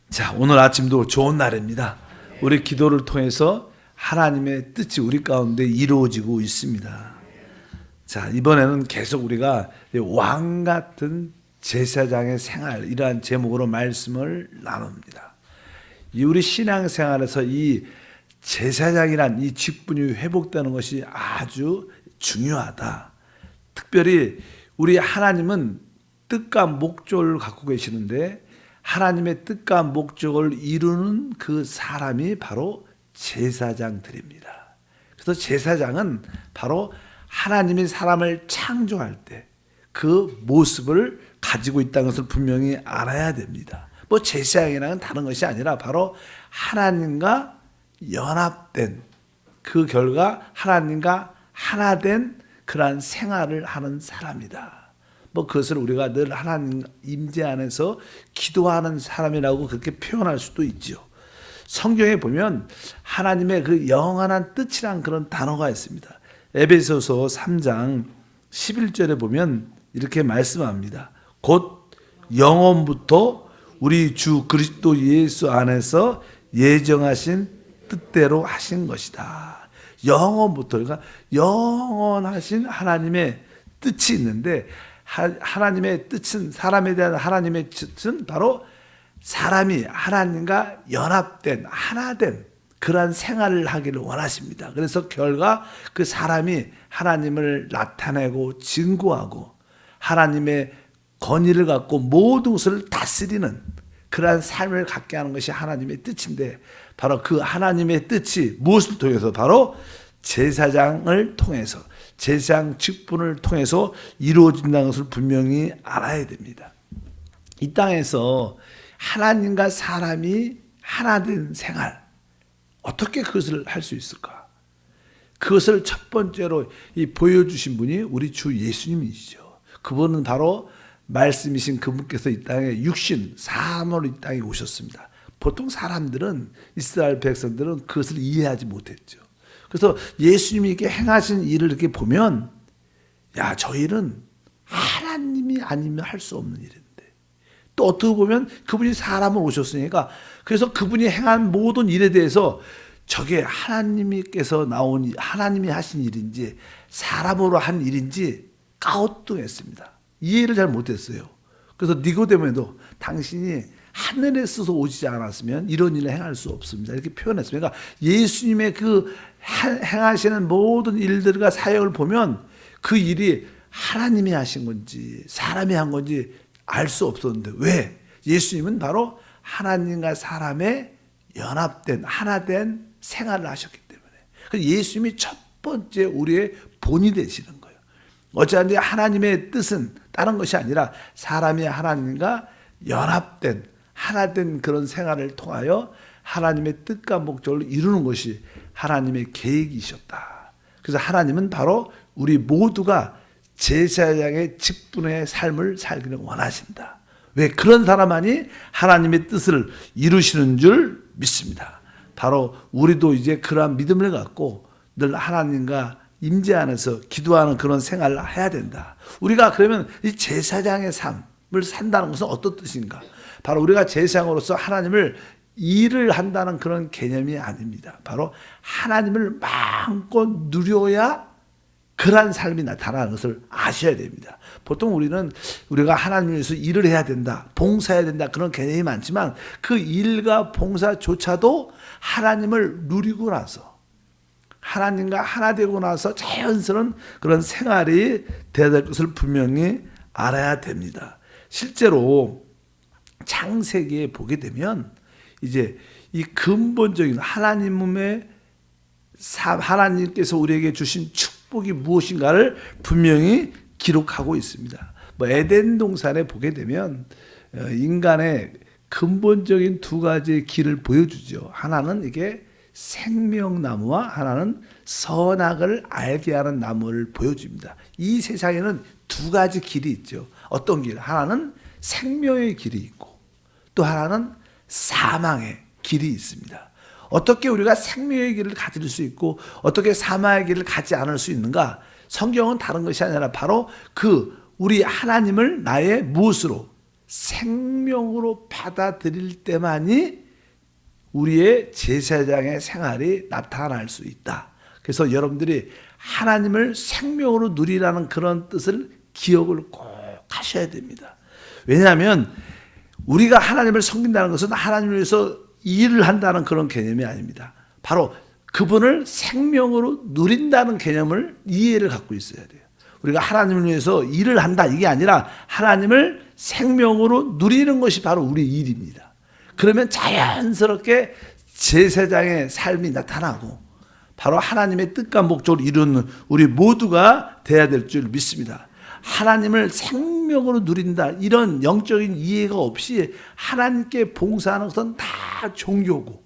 자, 오늘 아침도 좋은 날입니다. 우리 기도를 통해서 하나님의 뜻이 우리 가운데 이루어지고 있습니다. 자, 이번에는 계속 우리가 왕 같은 제사장의 생활, 이러한 제목으로 말씀을 나눕니다. 이 우리 신앙생활에서 이 제사장이란 이 직분이 회복되는 것이 아주 중요하다. 특별히 우리 하나님은 뜻과 목적을 갖고 계시는데 하나님의 뜻과 목적을 이루는 그 사람이 바로 제사장들입니다. 그래서 제사장은 바로 하나님이 사람을 창조할 때 그 모습을 가지고 있다는 것을 분명히 알아야 됩니다. 뭐 제사장이랑은 다른 것이 아니라 바로 하나님과 연합된 그 결과 하나님과 하나 된 그러한 생활을 하는 사람이다. 뭐 그것을 우리가 늘 하나님 임재 안에서 기도하는 사람이라고 그렇게 표현할 수도 있죠. 성경에 보면 하나님의 그 영원한 뜻이란 그런 단어가 있습니다. 에베소서 3장 11절에 보면 이렇게 말씀합니다. 곧 영원부터 우리 주 그리스도 예수 안에서 예정하신 뜻대로 하신 것이다. 영원부터, 그러니까 영원하신 하나님의 뜻이 있는데 하나님의 뜻은, 사람에 대한 하나님의 뜻은 바로 사람이 하나님과 연합된, 하나된 그러한 생활을 하기를 원하십니다. 그래서 결과 그 사람이 하나님을 나타내고 증거하고 하나님의 권위를 갖고 모든 것을 다스리는 그러한 삶을 갖게 하는 것이 하나님의 뜻인데, 바로 그 하나님의 뜻이 무엇을 통해서? 바로 제사장을 통해서, 제사장 직분을 통해서 이루어진다는 것을 분명히 알아야 됩니다. 이 땅에서 하나님과 사람이 하나 된 생활, 어떻게 그것을 할 수 있을까? 그것을 첫 번째로 보여주신 분이 우리 주 예수님이시죠. 그분은 바로 말씀이신 그분께서 이 땅에 육신, 사함으로 이 땅에 오셨습니다. 보통 사람들은, 이스라엘 백성들은 그것을 이해하지 못했죠. 그래서 예수님이 이렇게 행하신 일을 이렇게 보면, 야, 저 일은 하나님이 아니면 할 수 없는 일인데, 또 어떻게 보면 그분이 사람을 오셨으니까, 그래서 그분이 행한 모든 일에 대해서 저게 하나님께서 나온, 하나님이 하신 일인지 사람으로 한 일인지 까우뚱했습니다. 이해를 잘 못했어요. 그래서 니고데모도 당신이 하늘에서 오시지 않았으면 이런 일을 행할 수 없습니다. 이렇게 표현했습니다. 그러니까 예수님의 그 행하시는 모든 일들과 사역을 보면 그 일이 하나님이 하신 건지 사람이 한 건지 알 수 없었는데, 왜? 예수님은 바로 하나님과 사람의 연합된, 하나된 생활을 하셨기 때문에. 예수님이 첫 번째 우리의 본이 되시는 거예요. 어찌하든지 하나님의 뜻은 다른 것이 아니라 사람이 하나님과 연합된, 하나된 그런 생활을 통하여 하나님의 뜻과 목적을 이루는 것이 하나님의 계획이셨다. 그래서 하나님은 바로 우리 모두가 제사장의 직분의 삶을 살기를 원하신다. 왜? 그런 사람만이 하나님의 뜻을 이루시는 줄 믿습니다. 바로 우리도 이제 그러한 믿음을 갖고 늘 하나님과 임재 안에서 기도하는 그런 생활을 해야 된다. 우리가 그러면 이 제사장의 삶을 산다는 것은 어떤 뜻인가? 바로 우리가 제사장으로서 하나님을 일을 한다는 그런 개념이 아닙니다. 바로 하나님을 마음껏 누려야 그러한 삶이 나타나는 것을 아셔야 됩니다. 보통 우리가 하나님을 위해서 일을 해야 된다, 봉사해야 된다, 그런 개념이 많지만 그 일과 봉사조차도 하나님을 누리고 나서, 하나님과 하나 되고 나서 자연스러운 그런 생활이 되어야 될 것을 분명히 알아야 됩니다. 실제로 창세기에 보게 되면 이제 이 근본적인 하나님께서 우리에게 주신 축복이 무엇인가를 분명히 기록하고 있습니다. 뭐 에덴 동산에 보게 되면 인간의 근본적인 두 가지의 길을 보여주죠. 하나는 이게 생명나무와 하나는 선악을 알게 하는 나무를 보여줍니다. 이 세상에는 두 가지 길이 있죠. 어떤 길? 하나는 생명의 길이 있고 또 하나는 사망의 길이 있습니다. 어떻게 우리가 생명의 길을 가질 수 있고 어떻게 사망의 길을 가지 않을 수 있는가? 성경은 다른 것이 아니라 바로 우리 하나님을 나의 무엇으로? 생명으로 받아들일 때만이 우리의 제사장의 생활이 나타날 수 있다. 그래서 여러분들이 하나님을 생명으로 누리라는 그런 뜻을 기억을 꼭 하셔야 됩니다. 왜냐하면 우리가 하나님을 섬긴다는 것은 하나님을 위해서 일을 한다는 그런 개념이 아닙니다. 바로 그분을 생명으로 누린다는 개념을 이해를 갖고 있어야 돼요. 우리가 하나님을 위해서 일을 한다 이게 아니라 하나님을 생명으로 누리는 것이 바로 우리 일입니다. 그러면 자연스럽게 제사장의 삶이 나타나고 바로 하나님의 뜻과 목적을 이루는 우리 모두가 돼야 될 줄 믿습니다. 하나님을 생명으로 누린다 이런 영적인 이해가 없이 하나님께 봉사하는 것은 다 종교고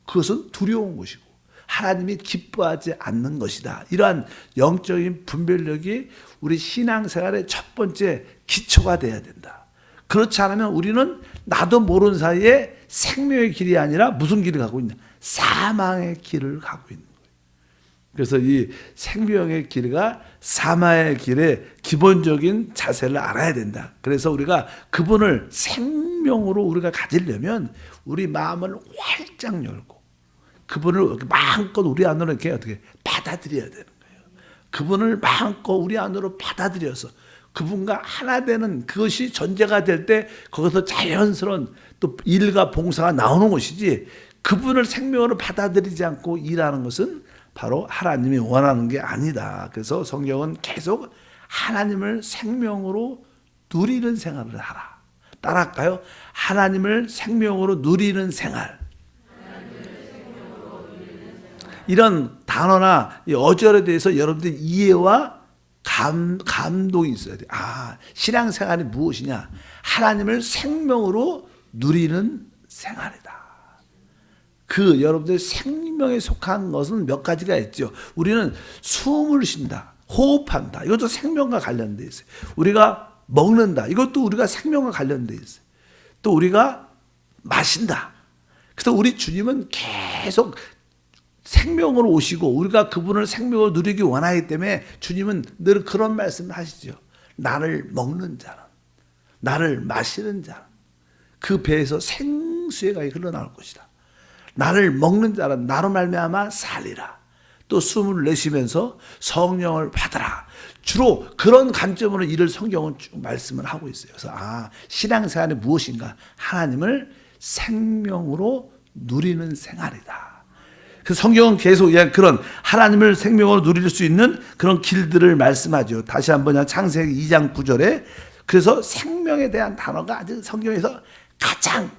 그것은 두려운 것이고 하나님이 기뻐하지 않는 것이다. 이러한 영적인 분별력이 우리 신앙생활의 첫 번째 기초가 돼야 된다. 그렇지 않으면 우리는 나도 모르는 사이에 생명의 길이 아니라 무슨 길을 가고 있냐? 사망의 길을 가고 있는 거예요. 그래서 이 생명의 길과 사망의 길의 기본적인 자세를 알아야 된다. 그래서 우리가 그분을 생명으로 우리가 가지려면 우리 마음을 활짝 열고 그분을 마음껏 우리 안으로 이렇게 어떻게 받아들여야 되는 거예요. 그분을 마음껏 우리 안으로 받아들여서 그분과 하나 되는 그것이 전제가 될 때 거기서 자연스러운 또 일과 봉사가 나오는 것이지 그분을 생명으로 받아들이지 않고 일하는 것은 바로 하나님이 원하는 게 아니다. 그래서 성경은 계속 하나님을 생명으로 누리는 생활을 하라. 따라할까요? 하나님을 생명으로 누리는 생활. 이런 단어나 어절에 대해서 여러분들 이해와 감동이 있어야 돼요. 아, 신앙생활이 무엇이냐? 하나님을 생명으로 누리는 생활이다. 그 여러분들 생명에 속한 것은 몇 가지가 있죠. 우리는 숨을 쉰다, 호흡한다. 이것도 생명과 관련되어 있어요. 우리가 먹는다. 이것도 우리가 생명과 관련되어 있어요. 또 우리가 마신다. 그래서 우리 주님은 계속 생명으로 오시고 우리가 그분을 생명으로 누리기 원하기 때문에 주님은 늘 그런 말씀을 하시죠. 나를 먹는 자는, 나를 마시는 자는 그 배에서 생수의 강이 흘러나올 것이다. 나를 먹는 자는 나로 말미암아 살리라. 또 숨을 내쉬면서 성령을 받아라. 주로 그런 관점으로 이를 성경은 쭉 말씀을 하고 있어요. 그래서 신앙생활이 무엇인가? 하나님을 생명으로 누리는 생활이다. 그래서 성경은 계속 그런 하나님을 생명으로 누릴 수 있는 그런 길들을 말씀하죠. 다시 한번 창세기 2장 9절에 그래서 생명에 대한 단어가 아주 성경에서 가장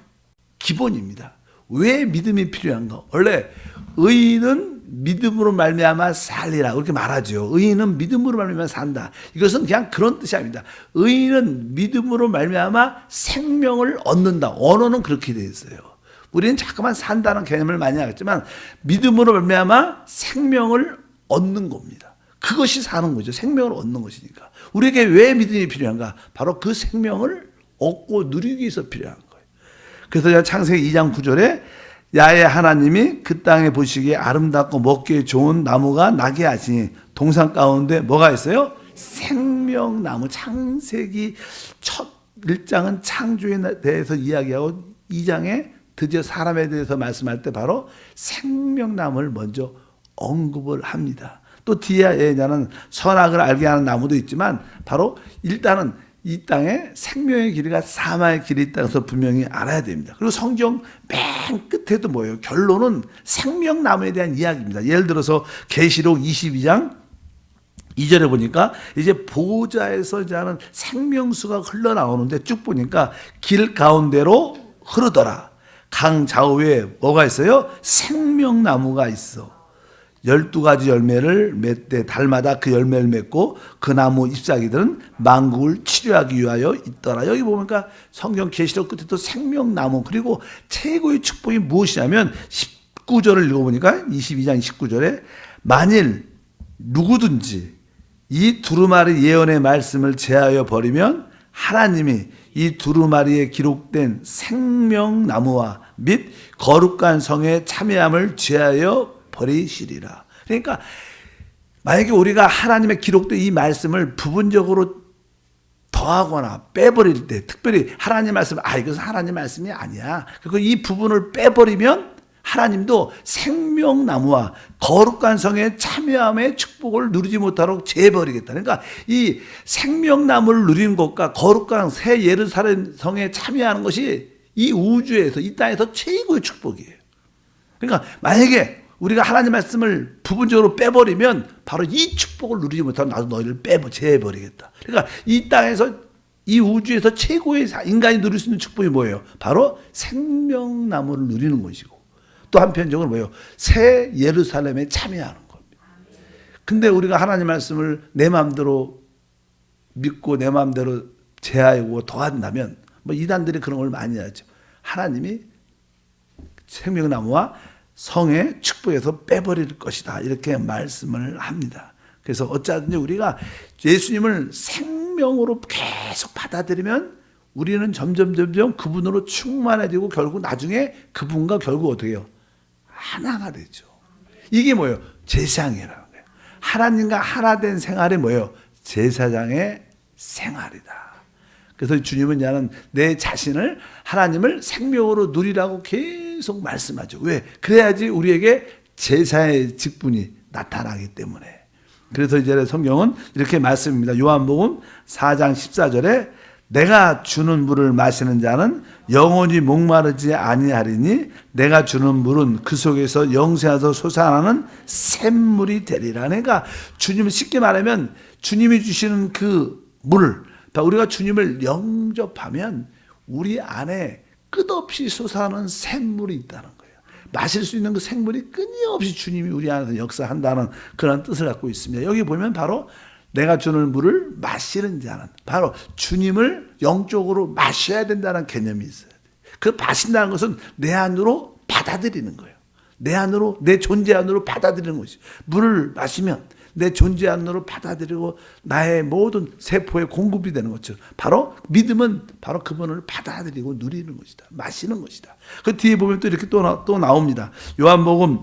기본입니다. 왜 믿음이 필요한가? 원래 의인은 믿음으로 말미암아 살리라 그렇게 말하죠. 의인은 믿음으로 말미암아 산다. 이것은 그냥 그런 뜻이 아닙니다. 의인은 믿음으로 말미암아 생명을 얻는다. 언어는 그렇게 되어 있어요. 우리는 자꾸만 산다는 개념을 많이 하겠지만 믿음으로 말미암아 생명을 얻는 겁니다. 그것이 사는 거죠. 생명을 얻는 것이니까. 우리에게 왜 믿음이 필요한가? 바로 그 생명을 얻고 누리기 위해서 필요한 거예요. 그래서 창세기 2장 9절에 야훼 하나님이 그 땅에 보시기에 아름답고 먹기에 좋은 나무가 나게 하시니 동산 가운데 뭐가 있어요? 생명나무. 창세기 첫 1장은 창조에 대해서 이야기하고 2장에 드디어 사람에 대해서 말씀할 때 바로 생명나무를 먼저 언급을 합니다. 또 뒤에는 선악을 알게 하는 나무도 있지만 바로 일단은 이 땅에 생명의 길이가 사망의 길이 있다는 것을 분명히 알아야 됩니다. 그리고 성경 맨 끝에도 뭐예요? 결론은 생명나무에 대한 이야기입니다. 예를 들어서 계시록 22장 2절에 보니까 이제 보좌에서 이제 하는 생명수가 흘러나오는데 쭉 보니까 길 가운데로 흐르더라. 강 좌우에 뭐가 있어요? 생명나무가 있어. 12가지 열매를 맺되 달마다 그 열매를 맺고 그 나무 잎사귀들은 만국을 치료하기 위하여 있더라. 여기 보니까 성경 계시록 끝에 또 생명나무 그리고 최고의 축복이 무엇이냐면 19절을 읽어보니까 22장 19절에 만일 누구든지 이 두루마리 예언의 말씀을 제하여 버리면 하나님이 이 두루마리에 기록된 생명나무와 및 거룩한 성의 참여함을 제하여 버리시리라. 그러니까 만약에 우리가 하나님의 기록된 이 말씀을 부분적으로 더하거나 빼버릴 때, 특별히 하나님 말씀, 이것은 하나님 말씀이 아니야. 그리고 이 부분을 빼버리면 하나님도 생명나무와 거룩한 성의 참여함의 축복을 누리지 못하도록 제해버리겠다. 그러니까 이 생명나무를 누리는 것과 거룩한 새 예루살렘 성에 참여하는 것이 이 우주에서, 이 땅에서 최고의 축복이에요. 그러니까 만약에 우리가 하나님 말씀을 부분적으로 빼버리면 바로 이 축복을 누리지 못하면 나도 너희를 제해버리겠다. 그러니까 이 땅에서, 이 우주에서 최고의 인간이 누릴 수 있는 축복이 뭐예요? 바로 생명나무를 누리는 것이고, 또 한편적으로 뭐예요? 새 예루살렘에 참여하는 겁니다. 근데 우리가 하나님 말씀을 내 마음대로 믿고 내 마음대로 제하고 더한다면, 뭐 이단들이 그런 걸 많이 하죠. 하나님이 생명나무와 성의 축복에서 빼버릴 것이다, 이렇게 말씀을 합니다. 그래서 어쩌든지 우리가 예수님을 생명으로 계속 받아들이면 우리는 점점 그분으로 충만해지고 결국 나중에 그분과 결국 어떻게 해요? 하나가 되죠. 이게 뭐예요? 제사장이라는 거예요. 하나님과 하나 된 생활이 뭐예요? 제사장의 생활이다. 그래서 주님은 나는 내 자신을, 하나님을 생명으로 누리라고 계속 말씀하죠. 왜? 그래야지 우리에게 제사의 직분이 나타나기 때문에. 그래서 이제 성경은 이렇게 말씀입니다. 요한복음 4장 14절에 내가 주는 물을 마시는 자는 영원히 목마르지 아니하리니 내가 주는 물은 그 속에서 영생하서 솟아나는 샘물이 되리라. 그러니까 주님을 쉽게 말하면 주님이 주시는 그 물, 우리가 주님을 영접하면 우리 안에 끝없이 솟아나는 샘물이 있다는 거예요. 마실 수 있는 그 생물이 끊임없이 주님이 우리 안에서 역사한다는 그런 뜻을 갖고 있습니다. 여기 보면 바로 내가 주는 물을 마시는 자는 바로 주님을 영적으로 마셔야 된다는 개념이 있어요. 그 마신다는 것은 내 안으로 받아들이는 거예요. 내 안으로, 내 존재 안으로 받아들이는 것이죠. 물을 마시면 내 존재 안으로 받아들이고 나의 모든 세포에 공급이 되는 것처럼 바로 믿음은 바로 그분을 받아들이고 누리는 것이다. 마시는 것이다. 그 뒤에 보면 또 이렇게 또 나옵니다. 요한복음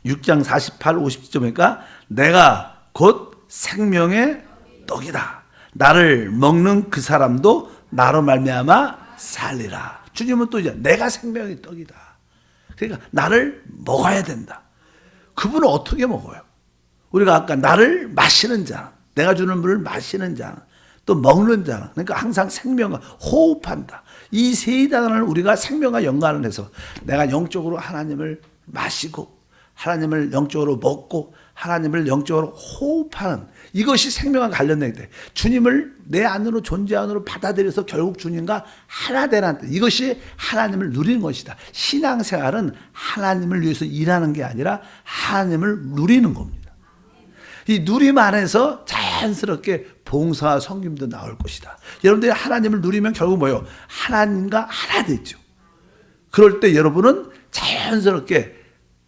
6장 48, 50절 보니까 내가 곧 생명의 떡이다. 나를 먹는 그 사람도 나로 말미암아 살리라. 주님은 또 이제 내가 생명의 떡이다. 그러니까 나를 먹어야 된다. 그분은 어떻게 먹어요? 우리가 아까 나를 마시는 자, 내가 주는 물을 마시는 자, 또 먹는 자, 그러니까 항상 생명과 호흡한다. 이 세 단어를 우리가 생명과 연관을 해서 내가 영적으로 하나님을 마시고 하나님을 영적으로 먹고 하나님을 영적으로 호흡하는 이것이 생명과 관련된 때 주님을 내 안으로 존재 안으로 받아들여서 결국 주님과 하나 되라는 뜻. 이것이 하나님을 누리는 것이다. 신앙생활은 하나님을 위해서 일하는 게 아니라 하나님을 누리는 겁니다. 이 누림 안에서 자연스럽게 봉사와 섬김도 나올 것이다. 여러분들이 하나님을 누리면 결국 뭐예요? 하나님과 하나 되죠. 그럴 때 여러분은 자연스럽게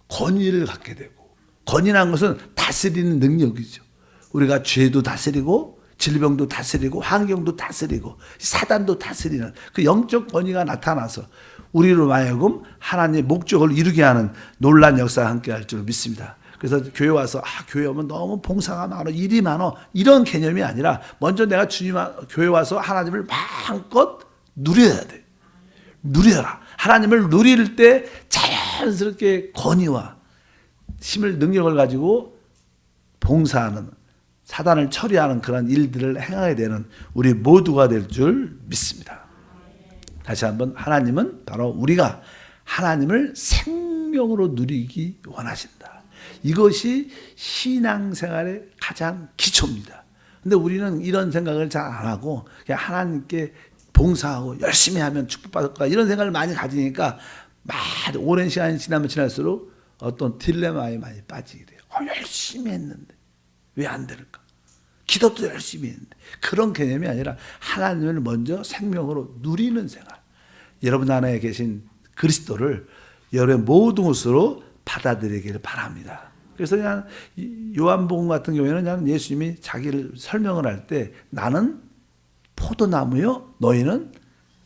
권위를 갖게 되고, 권위라는 것은 다스리는 능력이죠. 우리가 죄도 다스리고 질병도 다스리고 환경도 다스리고 사단도 다스리는 그 영적 권위가 나타나서 우리로 하여금 하나님의 목적을 이루게 하는 놀라운 역사가 함께할 줄 믿습니다. 그래서 교회 와서 교회 오면 너무 봉사가 많아, 일이 많아, 이런 개념이 아니라 먼저 내가 교회 와서 하나님을 마음껏 누려야 돼. 누려라. 하나님을 누릴 때 자연스럽게 권위와 힘을, 능력을 가지고 봉사하는, 사단을 처리하는 그런 일들을 행하게 되는 우리 모두가 될 줄 믿습니다. 다시 한번, 하나님은 바로 우리가 하나님을 생명으로 누리기 원하신다. 이것이 신앙생활의 가장 기초입니다. 근데 우리는 이런 생각을 잘 안 하고 그냥 하나님께 봉사하고 열심히 하면 축복받을 거야, 이런 생각을 많이 가지니까 오랜 시간이 지나면 지날수록 어떤 딜레마에 많이 빠지게 돼요. 열심히 했는데 왜 안 될까? 기도도 열심히 했는데. 그런 개념이 아니라 하나님을 먼저 생명으로 누리는 생활. 여러분 안에 계신 그리스도를 여러분의 모든 것으로 받아들이기를 바랍니다. 그래서 그냥 요한복음 같은 경우에는 그냥 예수님이 자기를 설명을 할 때 나는 포도나무요, 너희는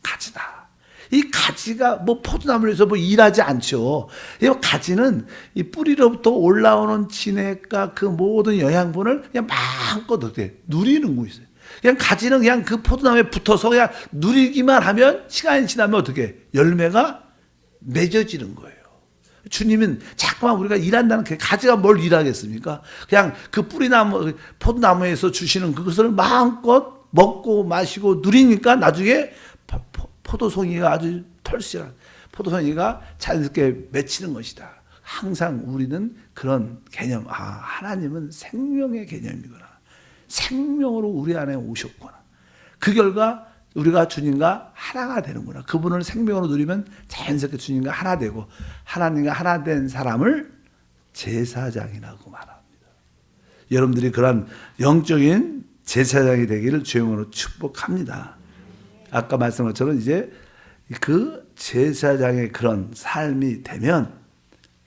가지다. 이 가지가 뭐 포도나무를 해서 뭐 일하지 않죠. 이 가지는 이 뿌리로부터 올라오는 진액과 그 모든 영양분을 그냥 마음껏 어떻게 누리는 것이어요. 그냥 가지는 그냥 그 포도나무에 붙어서 그냥 누리기만 하면 시간이 지나면 어떻게 열매가 맺어지는 거예요. 주님은 자꾸만 우리가 일한다는 게 가지가 뭘 일하겠습니까? 그냥 그 뿌리나무 포도나무에서 주시는 그것을 마음껏 먹고 마시고 누리니까 나중에 포도송이가 아주 털실한 포도송이가 자연스럽게 맺히는 것이다. 항상 우리는 그런 개념, 하나님은 생명의 개념이구나. 생명으로 우리 안에 오셨구나. 그 결과 우리가 주님과 하나가 되는구나. 그분을 생명으로 누리면 자연스럽게 주님과 하나 되고 하나님과 하나 된 사람을 제사장이라고 말합니다. 여러분들이 그런 영적인 제사장이 되기를 주님으로 축복합니다. 아까 말씀한 것처럼 이제 그 제사장의 그런 삶이 되면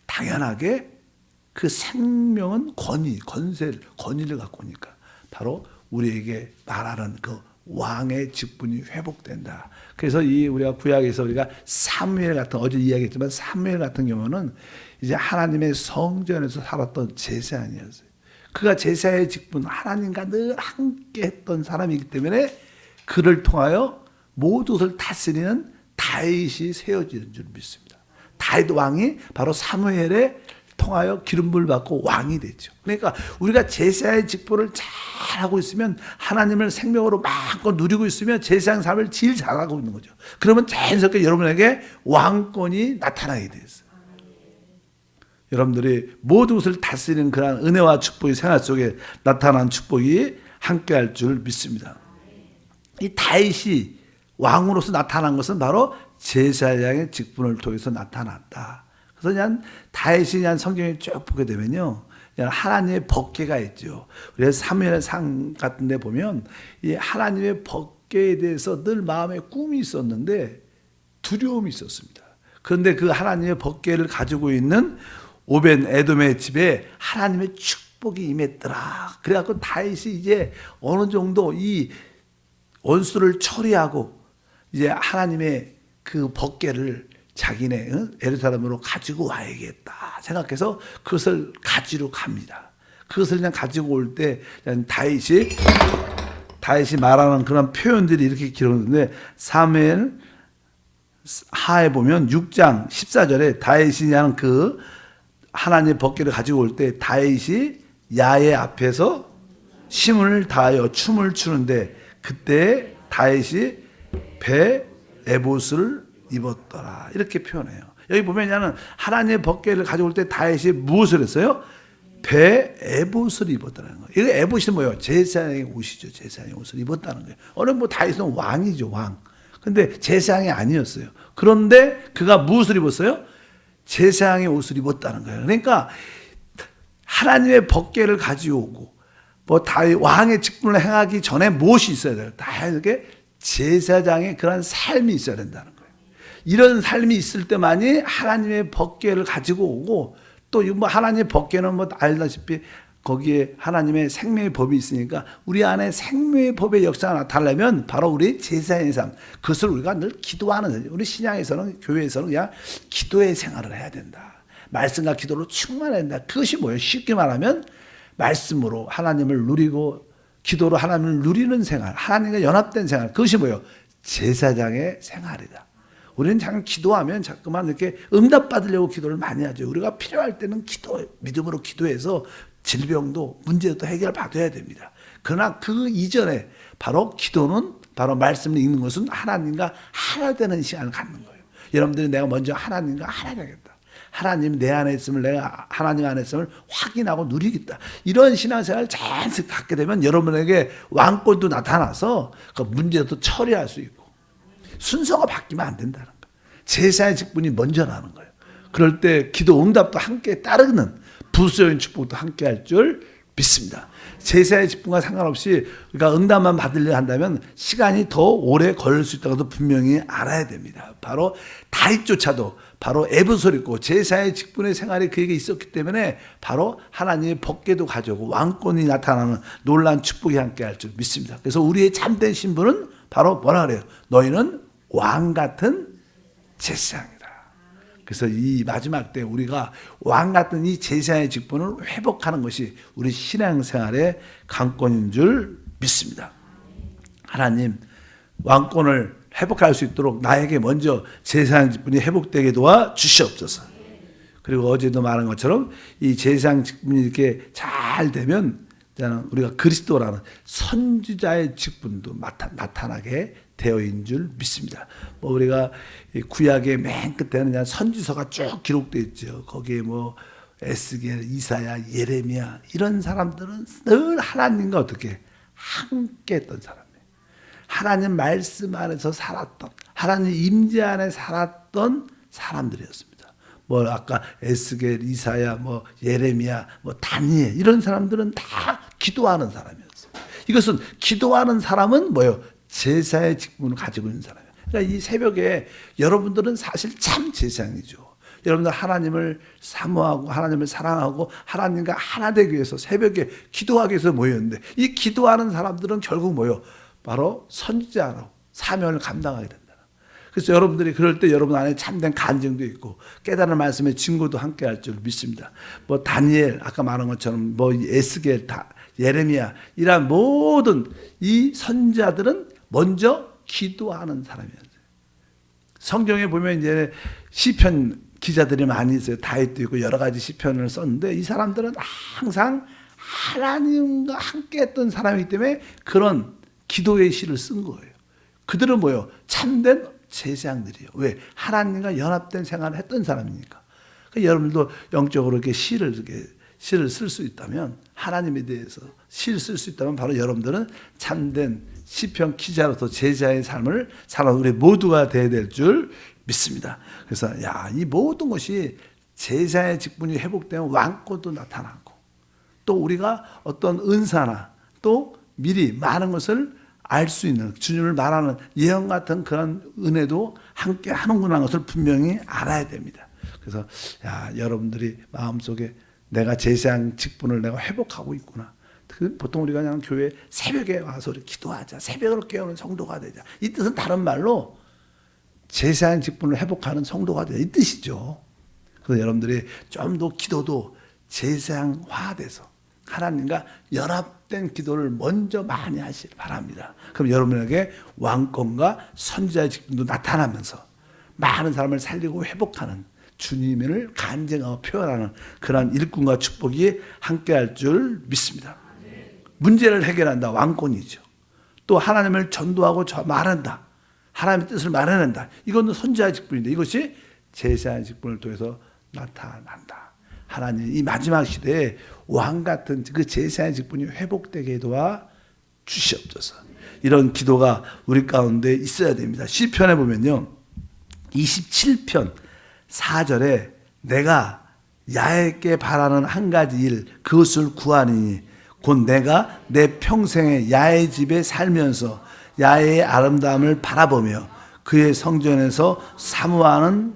당연하게 그 생명은 권위를 갖고 오니까 바로 우리에게 말하는 그 왕의 직분이 회복된다. 그래서 우리가 구약에서 우리가 사무엘 같은 어제 이야기했지만 사무엘 같은 경우는 이제 하나님의 성전에서 살았던 제사장이었어요. 그가 제사의 직분 하나님과 늘 함께했던 사람이기 때문에 그를 통하여 모든 것을 다스리는 다윗이 세워지는 줄 믿습니다. 다윗 왕이 바로 사무엘의 통하여 기름부를 받고 왕이 되죠. 그러니까 우리가 제사의 직분을 잘 하고 있으면 하나님을 생명으로 마음껏 누리고 있으면 제사장 삶을 제일 잘하고 있는 거죠. 그러면 자연스럽게 여러분에게 왕권이 나타나게 되었어요. 여러분들이 모든 것을 다스리는 그런 은혜와 축복이 생활 속에 나타난 축복이 함께할 줄 믿습니다. 이 다윗이 왕으로서 나타난 것은 바로 제사장의 직분을 통해서 나타났다. 그래서 그냥 다윗이 그냥 성경에 쭉 보게 되면요, 그냥 하나님의 법궤가 있죠. 우리가 사무엘상 같은 데 보면 이 하나님의 법궤에 대해서 늘 마음에 꿈이 있었는데 두려움이 있었습니다. 그런데 그 하나님의 법궤를 가지고 있는 오벤 에돔의 집에 하나님의 축복이 임했더라. 그래갖고 다윗이 이제 어느 정도 이 원수를 처리하고 이제 하나님의 그 법궤를 자기네 예루살렘으로 가지고 와야겠다 생각해서 그것을 가지러 갑니다. 그것을 그냥 가지고 올 때 다윗이 말하는 그런 표현들이 이렇게 기록되는데 사무엘 하에 보면 6장 14절에 다윗이냐는 그 하나님의 법궤를 가지고 올 때 다윗이 야훼 앞에서 힘을 다하여 춤을 추는데 그때 다윗이 배 에봇을 입었더라 이렇게 표현해요. 여기 보면 하나님의 법궤를 가져올 때 다윗이 무엇을 했어요? 배 에봇을 입었다는 거예요. 이거 에봇이 뭐예요? 제사장의 옷이죠. 제사장의 옷을 입었다는 거예요. 어느 다윗은 왕이죠, 왕. 근데 제사장이 아니었어요. 그런데 그가 무엇을 입었어요? 제사장의 옷을 입었다는 거예요. 그러니까 하나님의 법궤를 가져오고 다윗 왕의 직분을 행하기 전에 무엇이 있어야 돼요? 다윗에게 제사장의 그런 삶이 있어야 된다는 거예요. 이런 삶이 있을 때만이 하나님의 법궤를 가지고 오고 또 하나님의 법궤는 알다시피 거기에 하나님의 생명의 법이 있으니까 우리 안에 생명의 법의 역사가 나타나려면 바로 우리 제사의 삶, 그것을 우리가 늘 기도하는, 우리 신앙에서는 교회에서는 그냥 기도의 생활을 해야 된다. 말씀과 기도로 충만해야 된다. 그것이 뭐예요? 쉽게 말하면 말씀으로 하나님을 누리고 기도로 하나님을 누리는 생활, 하나님과 연합된 생활, 그것이 뭐예요? 제사장의 생활이다. 우리는 잠깐 기도하면 자꾸만 이렇게 응답받으려고 기도를 많이 하죠. 우리가 필요할 때는 믿음으로 기도해서 질병도 문제도 해결받아야 됩니다. 그러나 그 이전에 바로 기도는 바로 말씀을 읽는 것은 하나님과 하나 되는 시간을 갖는 거예요. 여러분들이 내가 먼저 하나님과 하나 되겠다. 하나님 내 안에 있음을 내가 하나님 안에 있음을 확인하고 누리겠다. 이런 신앙생활을 자연스럽게 갖게 되면 여러분에게 왕권도 나타나서 그 문제도 처리할 수 있고 순서가 바뀌면 안 된다는 거예요. 제사의 직분이 먼저 나는 거예요. 그럴 때 기도 응답도 함께 따르는 부수적인 축복도 함께 할 줄 믿습니다. 제사의 직분과 상관없이 우리가 응답만 받으려 한다면 시간이 더 오래 걸릴 수 있다는 것도 분명히 알아야 됩니다. 바로 다윗조차도 바로 에봇을 입고 제사의 직분의 생활이 그에게 있었기 때문에 바로 하나님의 법궤도 가져오고 왕권이 나타나는 놀라운 축복이 함께 할 줄 믿습니다. 그래서 우리의 참된 신분은 바로 뭐라 그래요? 너희는 왕 같은 제사장이다. 그래서 이 마지막 때 우리가 왕 같은 이 제사의 직분을 회복하는 것이 우리 신앙생활의 관건인 줄 믿습니다. 하나님 왕권을 회복할 수 있도록 나에게 먼저 제사장 직분이 회복되게 도와 주시옵소서. 그리고 어제도 말한 것처럼 이 제사장 직분이 이렇게 잘 되면 우리가 그리스도라는 선지자의 직분도 나타나게 되어 있는 줄 믿습니다. 뭐 우리가 구약의 맨 끝에는 그냥 선지서가 쭉 기록되어 있죠. 거기에 뭐 에스겔, 이사야, 예레미야 이런 사람들은 늘 하나님과 어떻게 함께 했던 사람이에요. 하나님 말씀 안에서 살았던, 하나님 임재 안에 살았던 사람들이었습니다. 뭐 아까 에스겔, 이사야, 뭐 예레미야, 뭐 다니엘 이런 사람들은 다 기도하는 사람이었어요. 이것은 기도하는 사람은 뭐예요? 제사의 직분을 가지고 있는 사람이에요. 그러니까 이 새벽에 여러분들은 사실 참 제사장이죠. 여러분들 하나님을 사모하고 하나님을 사랑하고 하나님과 하나 되기 위해서 새벽에 기도하기 위해서 모였는데 이 기도하는 사람들은 결국 뭐예요? 바로 선지자로 사명을 감당하게 된다. 그래서 여러분들이 그럴 때 여러분 안에 참된 간증도 있고 깨달은 말씀의 증거도 함께 할 줄 믿습니다. 뭐 다니엘 아까 말한 것처럼 뭐 에스겔, 예레미야 이런 모든 이 선지자들은 먼저 기도하는 사람이었어요. 성경에 보면 이제 시편 기자들이 많이 있어요. 다윗도 있고 여러 가지 시편을 썼는데 이 사람들은 항상 하나님과 함께 했던 사람이기 때문에 그런 기도의 시를 쓴 거예요. 그들은 뭐예요? 참된 제사장들이에요. 왜? 하나님과 연합된 생활을 했던 사람이니까. 그러니까 여러분도 영적으로 이렇게 시를 쓸 수 있다면 하나님에 대해서 시를 쓸 수 있다면 바로 여러분들은 참된 시편 기자로서 제자의 삶을 살아온 우리 모두가 되어야 될 줄 믿습니다. 그래서 이 모든 것이 제사의 직분이 회복되면 왕권도 나타나고 또 우리가 어떤 은사나 또 미리 많은 것을 알 수 있는 주님을 말하는 예언 같은 그런 은혜도 함께 하는구나 하는 것을 분명히 알아야 됩니다. 그래서 여러분들이 마음속에 내가 제사장 직분을 내가 회복하고 있구나. 보통 우리가 그냥 교회 새벽에 와서 우리 기도하자. 새벽으로 깨우는 성도가 되자. 이 뜻은 다른 말로 제사장 직분을 회복하는 성도가 되자. 이 뜻이죠. 그래서 여러분들이 좀 더 기도도 제사장화돼서 하나님과 연합된 기도를 먼저 많이 하시길 바랍니다. 그럼 여러분에게 왕권과 선지자의 직분도 나타나면서 많은 사람을 살리고 회복하는 주님을 간증하고 표현하는 그러한 일꾼과 축복이 함께할 줄 믿습니다. 문제를 해결한다. 왕권이죠. 또 하나님을 전도하고 말한다. 하나님의 뜻을 말해낸다. 이건 선지자의 직분인데 이것이 제사의 직분을 통해서 나타난다. 하나님 이 마지막 시대에 왕 같은 그 제사의 직분이 회복되게 도와 주시옵소서. 이런 기도가 우리 가운데 있어야 됩니다. 시편에 보면요. 27편 4절에 내가 야에게 바라는 한 가지 일 그것을 구하니 곧 내가 내 평생에 야의 집에 살면서 야의 아름다움을 바라보며 그의 성전에서 사모하는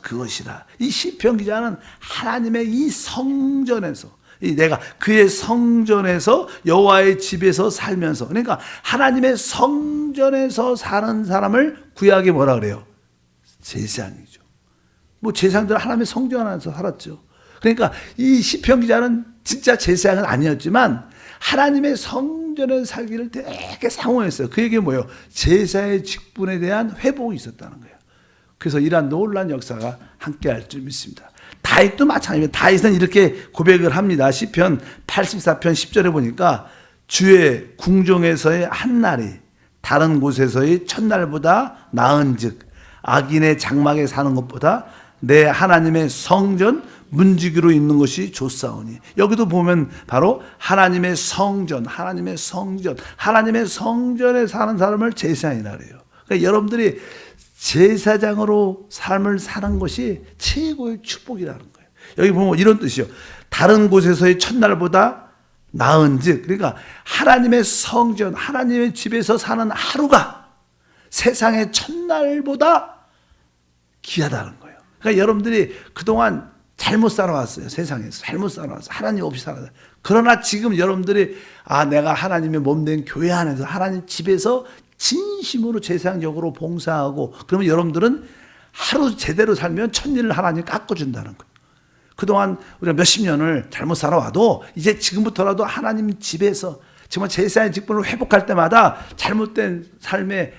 그것이라. 이 시편 기자는 하나님의 이 성전에서 내가 그의 성전에서 여호와의 집에서 살면서 그러니까 하나님의 성전에서 사는 사람을 구약에 뭐라 그래요? 제사장이죠. 뭐 제사장들은 하나님의 성전 안에서 살았죠. 그러니까 이 시편 기자는 진짜 제사장은 아니었지만 하나님의 성전에 살기를 되게 사모했어요. 그에게 뭐예요? 제사의 직분에 대한 회복이 있었다는 거예요. 그래서 이러한 놀라운 역사가 함께할 줄 믿습니다. 다윗도 마찬가지입니다. 다윗은 이렇게 고백을 합니다. 시편 84편 10절에 보니까 주의 궁정에서의 한 날이 다른 곳에서의 첫날보다 나은즉 악인의 장막에 사는 것보다 내 하나님의 성전 문지기로 있는 것이 좋사오니. 여기도 보면 바로 하나님의 성전, 하나님의 성전, 하나님의 성전에 사는 사람을 제사장이라 그래요. 그러니까 여러분들이 제사장으로 삶을 사는 것이 최고의 축복이라는 거예요. 여기 보면 이런 뜻이요. 다른 곳에서의 첫날보다 나은즉, 그러니까 하나님의 성전, 하나님의 집에서 사는 하루가 세상의 첫날보다 귀하다는 거예요. 그러니까 여러분들이 그동안 잘못 살아왔어요. 세상에서 잘못 살아왔어요. 하나님 없이 살아왔어요. 그러나 지금 여러분들이 내가 하나님의 몸된 교회 안에서 하나님 집에서 진심으로 제사장적으로 봉사하고 그러면 여러분들은 하루 제대로 살면 천일을 하나님 깎아준다는 거예요. 그동안 우리가 몇십 년을 잘못 살아와도 이제 지금부터라도 하나님 집에서 정말 제사의 직분을 회복할 때마다 잘못된 삶의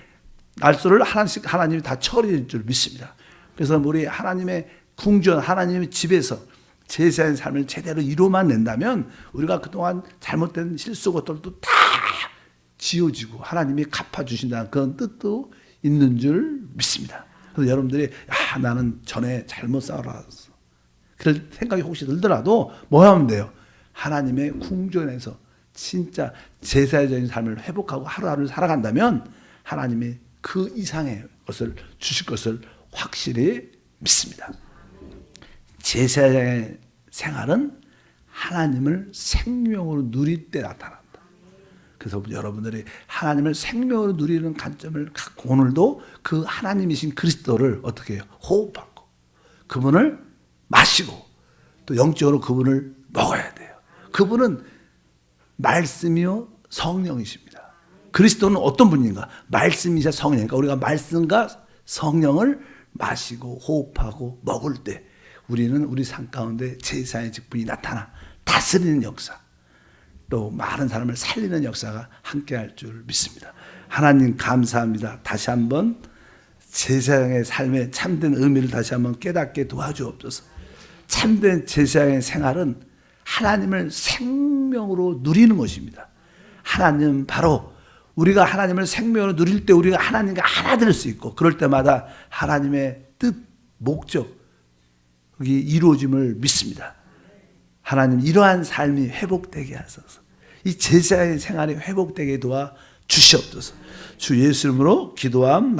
날소를 하나씩 하나님이 다 처리해 줄 믿습니다. 그래서 우리 하나님의 궁전, 하나님의 집에서 제사의 삶을 제대로 이루어만 낸다면 우리가 그동안 잘못된 실수 것들도 다 지워지고 하나님이 갚아주신다는 그런 뜻도 있는 줄 믿습니다. 그래서 여러분들이 나는 전에 잘못 살아왔어, 그럴 생각이 혹시 들더라도 뭐 하면 돼요? 하나님의 궁전에서 진짜 제사적인 삶을 회복하고 하루하루 살아간다면 하나님이 그 이상의 것을 주실 것을 확실히 믿습니다. 제사장의 생활은 하나님을 생명으로 누릴 때 나타난다. 그래서 여러분들이 하나님을 생명으로 누리는 관점을 갖고 오늘도 그 하나님이신 그리스도를 어떻게 해요? 호흡하고 그분을 마시고 또 영적으로 그분을 먹어야 돼요. 그분은 말씀이요 성령이십니다. 그리스도는 어떤 분인가? 말씀이자 성령이니까 우리가 말씀과 성령을 마시고 호흡하고 먹을 때 우리는 우리 삶 가운데 제사의 직분이 나타나 다스리는 역사, 또 많은 사람을 살리는 역사가 함께할 줄 믿습니다. 하나님 감사합니다. 다시 한번 제사장의 삶의 참된 의미를 다시 한번 깨닫게 도와주옵소서. 참된 제사장의 생활은 하나님을 생명으로 누리는 것입니다. 하나님 바로 우리가 하나님을 생명으로 누릴 때 우리가 하나님과 하나 될 수 있고 그럴 때마다 하나님의 뜻, 목적 그게 이루어짐을 믿습니다. 하나님 이러한 삶이 회복되게 하소서. 이 제사의 생활이 회복되게 도와 주시옵소서. 주 예수 이름으로 기도함.